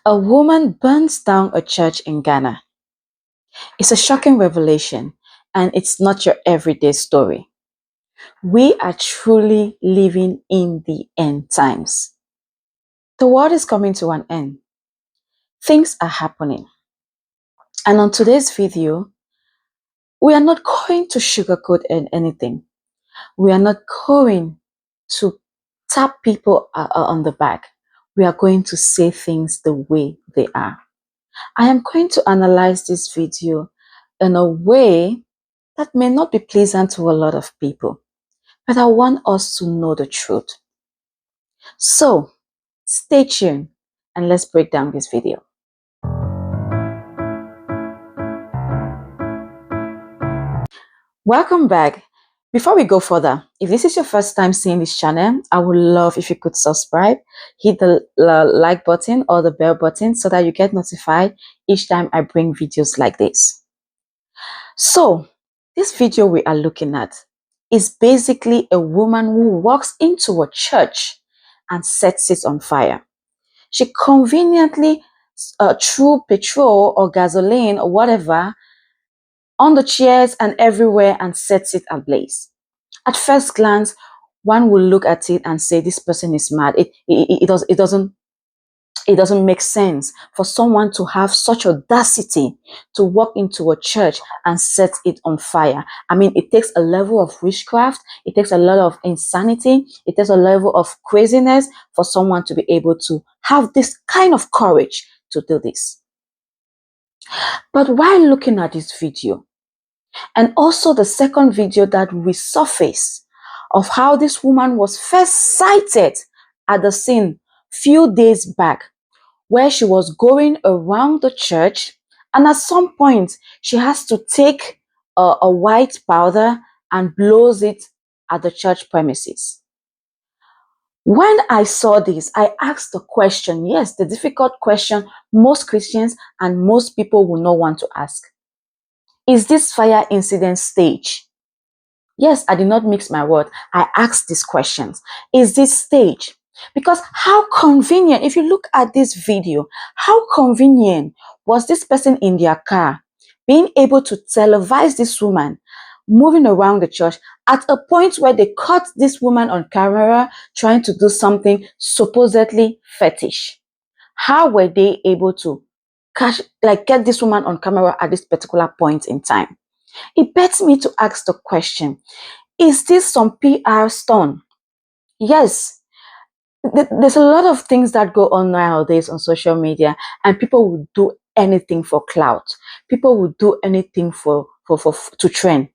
A woman burns down a church in Ghana. It's a shocking revelation, and it's not your everyday story. We are truly living in the end times. The world is coming to an end. Things are happening. And on today's video, we are not going to sugarcoat anything. We are not going to tap people on the back. We are going to say things the way they are. I am going to analyze this video in a way that may not be pleasant to a lot of people, but I want us to know the truth. So stay tuned and let's break down this video. Welcome back. Before we go further, if this is your first time seeing this channel, I would love if you could subscribe, hit the like button or the bell button so that you get notified each time I bring videos like this. So this video we are looking at is basically a woman who walks into a church and sets it on fire. She conveniently threw petrol or gasoline or whatever on the chairs and everywhere and sets it ablaze. At first glance, one will look at it and say this person is mad. It doesn't make sense for someone to have such audacity to walk into a church and set it on fire. I mean, it takes a level of witchcraft, it takes a lot of insanity, it takes a level of craziness for someone to be able to have this kind of courage to do this. But while looking at this video, and also the second video that resurfaced of how this woman was first sighted at the scene few days back, where she was going around the church, and at some point she has to take a white powder and blows it at the church premises. When I saw this, I asked the question, yes, the difficult question most Christians and most people will not want to ask. Is this fire incident staged? Yes, I did not mix my word. I asked these questions. Is this staged? Because how convenient, if you look at this video, how convenient was this person in their car being able to televise this woman moving around the church at a point where they caught this woman on camera trying to do something supposedly fetish? How were they able to get this woman on camera at this particular point in time? It begs me to ask the question, is this some PR stunt? Yes, there's a lot of things that go on nowadays on social media, and people will do anything for clout. People will do anything to trend.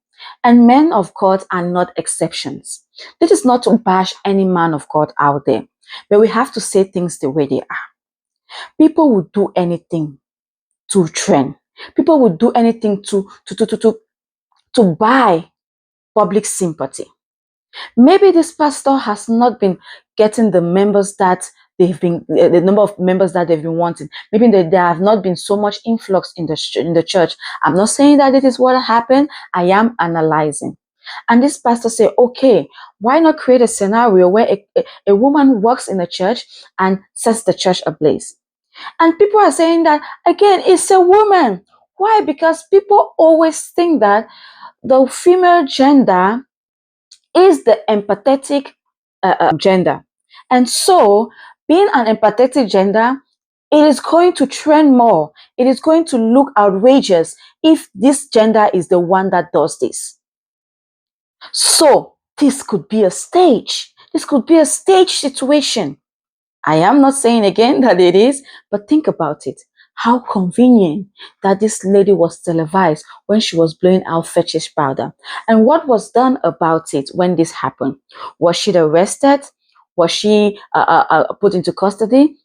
And men of God are not exceptions. This is not to bash any man of God out there, but we have to say things the way they are. People will do anything to trend. People will do anything to buy public sympathy. Maybe this pastor has not been getting the members that the number of members that they've been wanting. Maybe there have not been so much influx in the church. I'm not saying that it is what happened. I am analyzing. And this pastor said, okay, why not create a scenario where a woman walks in a church and sets the church ablaze? And people are saying that, again, it's a woman. Why? Because people always think that the female gender is the empathetic gender. And so, being an empathetic gender, it is going to trend more. It is going to look outrageous if this gender is the one that does this. So, this could be a stage. This could be a stage situation. I am not saying again that it is, but think about it. How convenient that this lady was televised when she was blowing out fetish powder. And what was done about it when this happened? Was she arrested? Was she put into custody?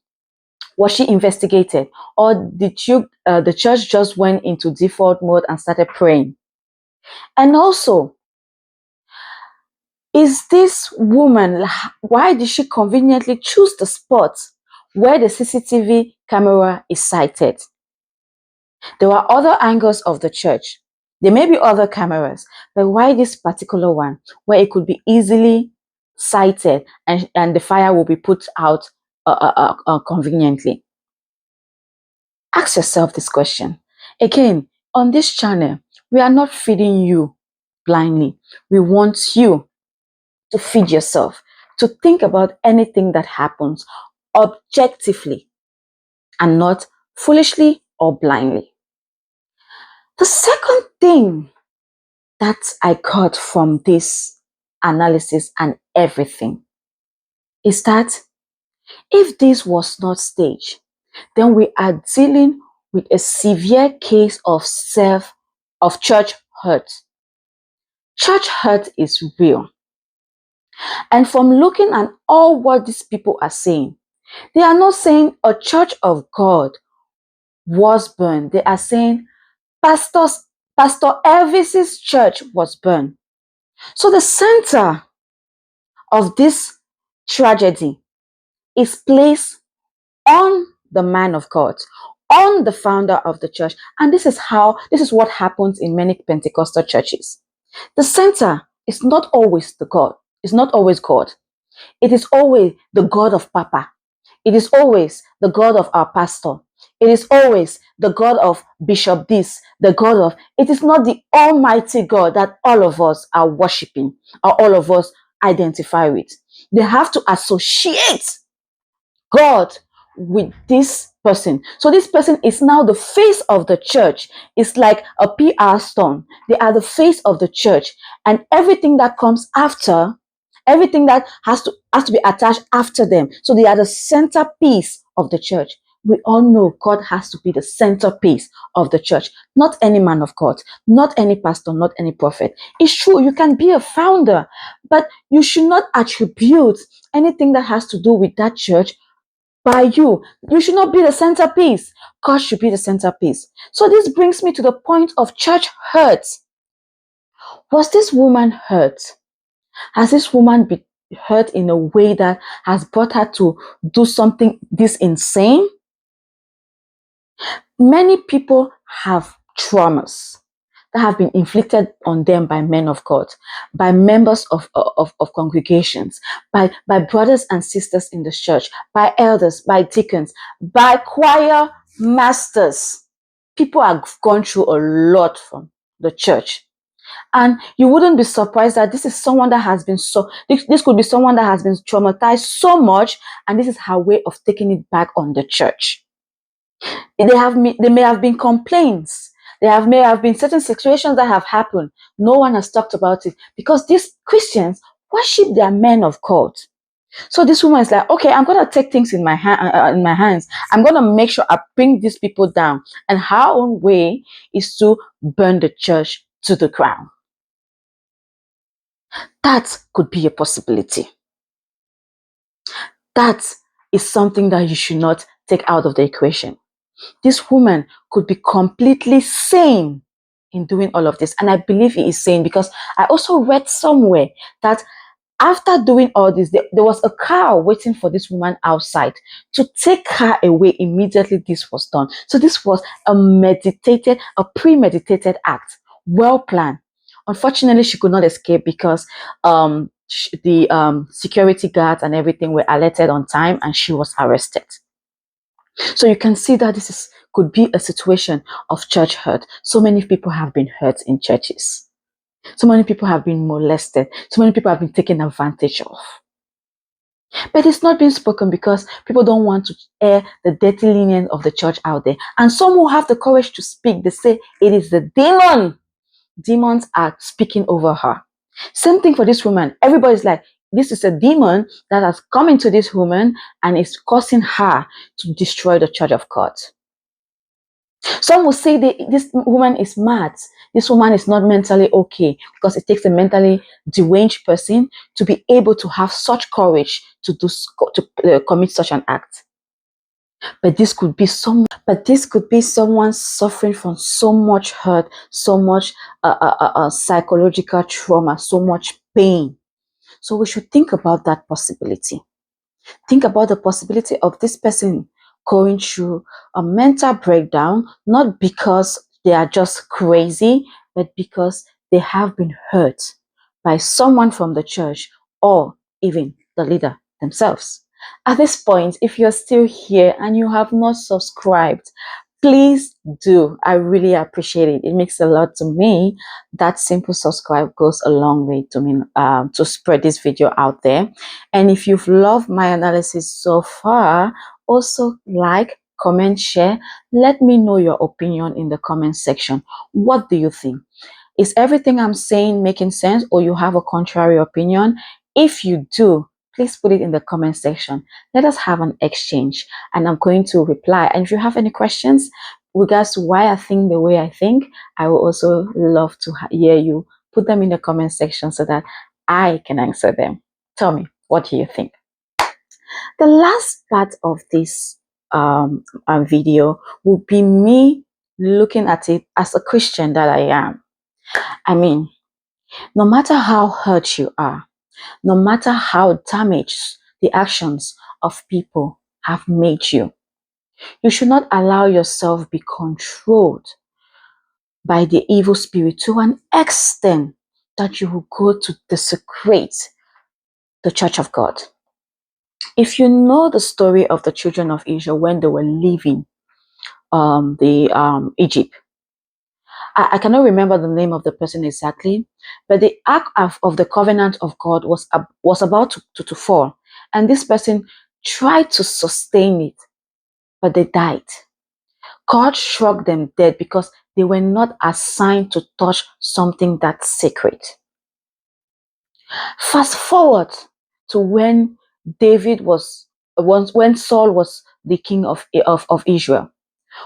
Was she investigated? Or did the church just went into default mode and started praying? And also, is this woman, why did she conveniently choose the spot where the CCTV camera is sighted? There were other angles of the church. There may be other cameras, but why this particular one where it could be easily sighted and the fire will be put out conveniently? Ask yourself this question. Again, on this channel, we are not feeding you blindly. We want you to feed yourself, to think about anything that happens objectively and not foolishly or blindly. The second thing that I got from this analysis and everything is that if this was not staged, then we are dealing with a severe case of church hurt. Church hurt is real. And from looking at all what these people are saying, they are not saying a church of God was burned. They are saying Pastor Elvis'S church was burned. So the center of this tragedy is placed on the man of God, on the founder of the church. And this is what happens in many Pentecostal churches. The center is not always the God. It's not always God. It is always the God of Papa. It is always the God of our pastor. It is always the God of Bishop this, the God of... It is not the Almighty God that all of us are worshiping or all of us identify with. They have to associate God with this person. So this person is now the face of the church. It's like a PR stone. They are the face of the church. And everything that comes after, everything that has to be attached after them. So they are the centerpiece of the church. We all know God has to be the centerpiece of the church. Not any man of God, not any pastor, not any prophet. It's true, you can be a founder, but you should not attribute anything that has to do with that church by you. You should not be the centerpiece. God should be the centerpiece. So this brings me to the point of church hurt. Was this woman hurt? Has this woman been hurt in a way that has brought her to do something this insane? Many people have traumas that have been inflicted on them by men of God, by members of congregations, by brothers and sisters in the church, by elders, by deacons, by choir masters. People have gone through a lot from the church. And you wouldn't be surprised that this is someone that has been this could be someone that has been traumatized so much, and this is her way of taking it back on the church. There may have been complaints. May have been certain situations that have happened. No one has talked about it because these Christians worship their men of God. So this woman is like, okay, I'm going to take things in my hands. I'm going to make sure I bring these people down. And her own way is to burn the church to the ground. That could be a possibility. That is something that you should not take out of the equation. This woman could be completely sane in doing all of this. And I believe he is sane because I also read somewhere that after doing all this, there was a car waiting for this woman outside to take her away immediately this was done. So this was a premeditated act, well planned. Unfortunately, she could not escape because the security guards and everything were alerted on time and she was arrested. So you can see that this could be a situation of church hurt. So many people have been hurt in churches. So many people have been molested. So many people have been taken advantage of. But it's not being spoken because people don't want to air the dirty linen of the church out there. And some who have the courage to speak, they say it is the demon. Demons are speaking over her. Same thing for this woman. Everybody's like, this is a demon that has come into this woman and is causing her to destroy the church of God. Some will say this woman is mad. This woman is not mentally okay because it takes a mentally deranged person to be able to have such courage to commit such an act. But this could be someone suffering from so much hurt, so much psychological trauma, so much pain. So we should think about that possibility. Think about the possibility of this person going through a mental breakdown, not because they are just crazy, but because they have been hurt by someone from the church or even the leader themselves. At this point, if you're still here and you have not subscribed, Please do. I really appreciate it. It makes a lot to me. That simple subscribe goes a long way to me, to spread this video out there. And if you've loved my analysis so far, also like, comment, share. Let me know your opinion in the comment section. What do you think? Is everything I'm saying making sense, or you have a contrary opinion? If you do, please put it in the comment section. Let us have an exchange, and I'm going to reply. And if you have any questions regards to why I think the way I think, I will also love to hear you. Put them in the comment section so that I can answer them. Tell me, what do you think? The last part of this video will be me looking at it as a Christian that I am. I mean, no matter how hurt you are, no matter how damaged the actions of people have made you, you should not allow yourself be controlled by the evil spirit to an extent that you will go to desecrate the church of God. If you know the story of the children of Israel when they were leaving Egypt, I cannot remember the name of the person exactly, but the ark of the covenant of God was about to fall, and this person tried to sustain it, but they died. God struck them dead because they were not assigned to touch something that's sacred. Fast forward to when when Saul was the king of Israel,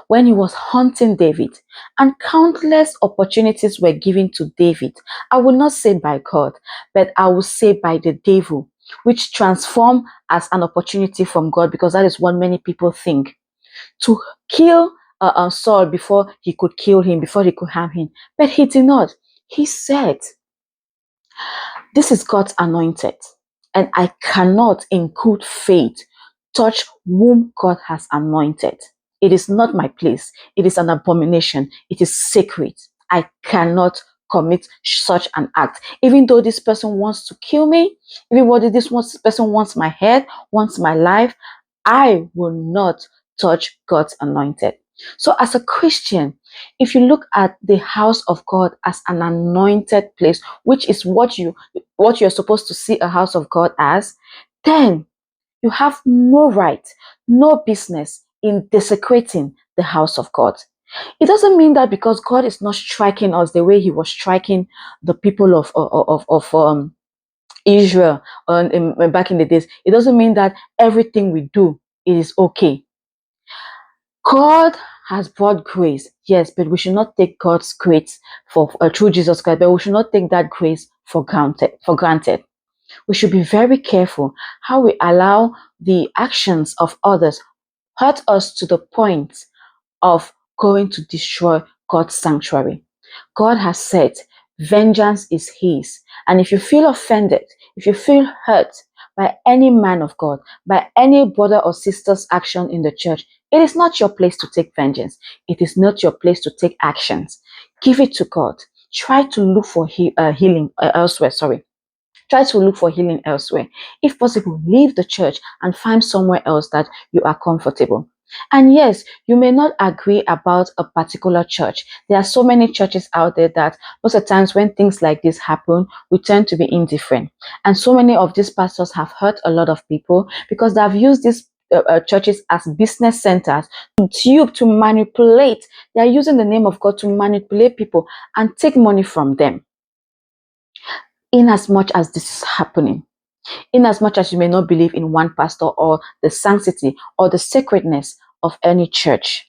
when he was hunting David, and countless opportunities were given to David. I will not say by God, but I will say by the devil, which transformed as an opportunity from God, because that is what many people think, to kill Saul before he could kill him, before he could harm him. But he did not. He said, "This is God's anointed, and I cannot in good faith touch whom God has anointed. It is not my place. It is an abomination. It is sacred. I cannot commit such an act. Even though this person wants to kill me, even though this person wants my head, wants my life, I will not touch God's anointed." So as a Christian, if you look at the house of God as an anointed place, which is what you're supposed to see a house of God as, then you have no right, no business in desecrating the house of God. It doesn't mean that because God is not striking us the way he was striking the people of Israel back in the days, it doesn't mean that everything we do, it is okay. God has brought grace, yes, but we should not take God's grace through Jesus Christ, but we should not take that grace for granted. We should be very careful how we allow the actions of others hurt us to the point of going to destroy God's sanctuary. God has said, vengeance is his. And if you feel offended, if you feel hurt by any man of God, by any brother or sister's action in the church, it is not your place to take vengeance. It is not your place to take actions. Give it to God. Try to look for healing elsewhere. Try to look for healing elsewhere. If possible, leave the church and find somewhere else that you are comfortable. And yes, you may not agree about a particular church. There are so many churches out there that most of the times when things like this happen, we tend to be indifferent. And so many of these pastors have hurt a lot of people because they have used these churches as business centers to manipulate. They are using the name of God to manipulate people and take money from them. In as much as this is happening, in as much as you may not believe in one pastor or the sanctity or the sacredness of any church,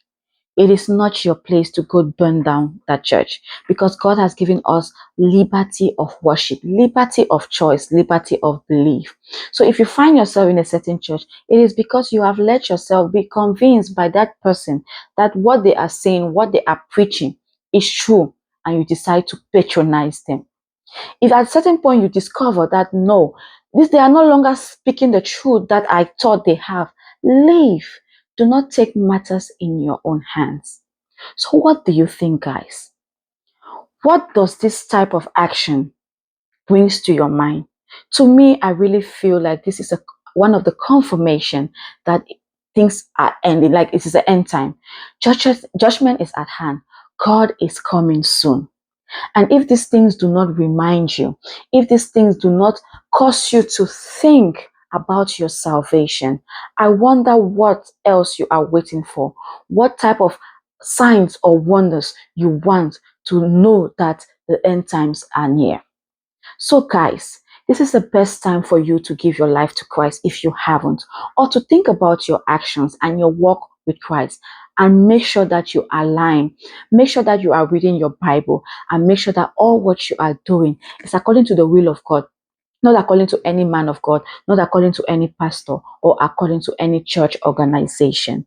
it is not your place to go burn down that church, because God has given us liberty of worship, liberty of choice, liberty of belief. So if you find yourself in a certain church, it is because you have let yourself be convinced by that person that what they are saying, what they are preaching is true, and you decide to patronize them. If at a certain point you discover that no, they are no longer speaking the truth that I thought they have, leave. Do not take matters in your own hands. So what do you think, guys? What does this type of action brings to your mind? To me, I really feel like this is one of the confirmation that things are ending, like it is the end time. Judgment is at hand. God is coming soon. And if these things do not remind you, if these things do not cause you to think about your salvation, I wonder what else you are waiting for. What type of signs or wonders you want to know that the end times are near. So, guys, this is the best time for you to give your life to Christ if you haven't, or to think about your actions and your walk with Christ, and make sure that you align. Make sure that you are reading your Bible, and make sure that all what you are doing is according to the will of God, not according to any man of God, not according to any pastor, or according to any church organization.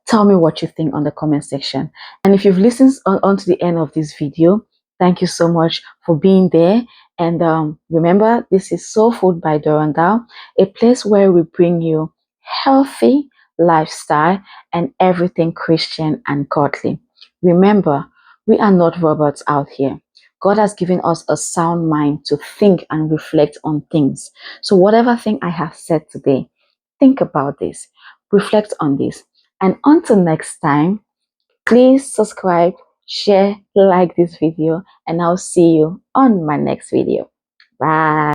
Tell me what you think on the comment section. And if you've listened on to the end of this video, thank you so much for being there. And remember, this is Soul Food by Durandal, a place where we bring you healthy lifestyle and everything Christian and godly. Remember, we are not robots out here. God has given us a sound mind to think and reflect on things. So whatever thing I have said today, think about this, reflect on this. And until next time, please subscribe, share, like this video, and I'll see you on my next video. Bye.